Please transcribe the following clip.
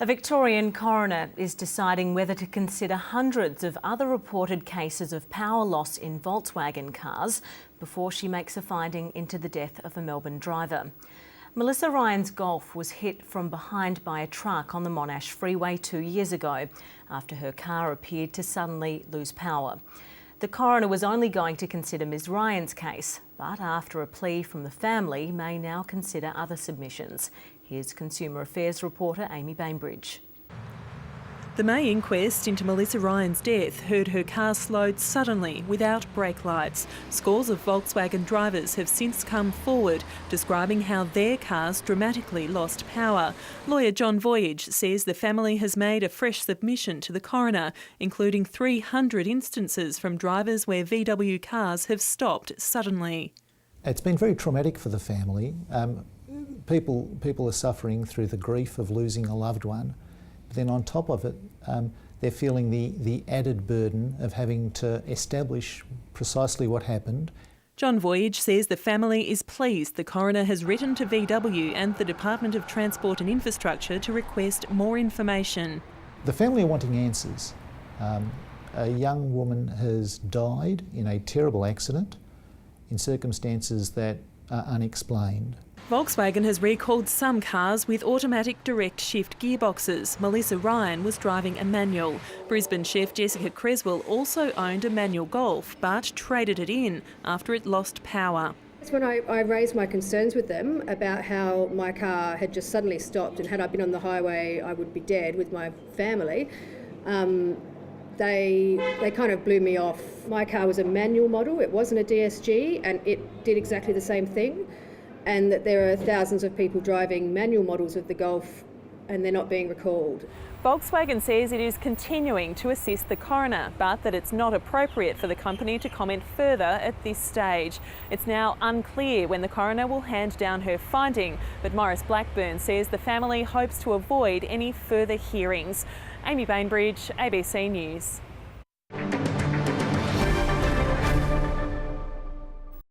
A Victorian coroner is deciding whether to consider hundreds of other reported cases of power loss in Volkswagen cars before she makes a finding into the death of a Melbourne driver. Melissa Ryan's Golf was hit from behind by a truck on the Monash Freeway 2 years ago after her car appeared to suddenly lose power. The coroner was only going to consider Ms Ryan's case, but after a plea from the family, may now consider other submissions. Here's Consumer Affairs reporter Amy Bainbridge. The May inquest into Melissa Ryan's death heard her car slowed suddenly without brake lights. Scores of Volkswagen drivers have since come forward describing how their cars dramatically lost power. Lawyer John Voyage says the family has made a fresh submission to the coroner, including 300 instances from drivers where VW cars have stopped suddenly. It's been very traumatic for the family. People are suffering through the grief of losing a loved one. Then on top of it, they're feeling the added burden of having to establish precisely what happened. John Voyage says the family is pleased the coroner has written to VW and the Department of Transport and Infrastructure to request more information. The family are wanting answers. A young woman has died in a terrible accident in circumstances that are unexplained. Volkswagen has recalled some cars with automatic direct shift gearboxes. Melissa Ryan was driving a manual. Brisbane chef Jessica Creswell also owned a manual Golf but traded it in after it lost power. That's when I raised my concerns with them about how my car had just suddenly stopped, and had I been on the highway I would be dead with my family. They kind of blew me off. My car was a manual model, it wasn't a DSG, and it did exactly the same thing. And that there are thousands of people driving manual models of the Golf and they're not being recalled. Volkswagen says it is continuing to assist the coroner, but that it's not appropriate for the company to comment further at this stage. It's now unclear when the coroner will hand down her finding, but Maurice Blackburn says the family hopes to avoid any further hearings. Amy Bainbridge, ABC News.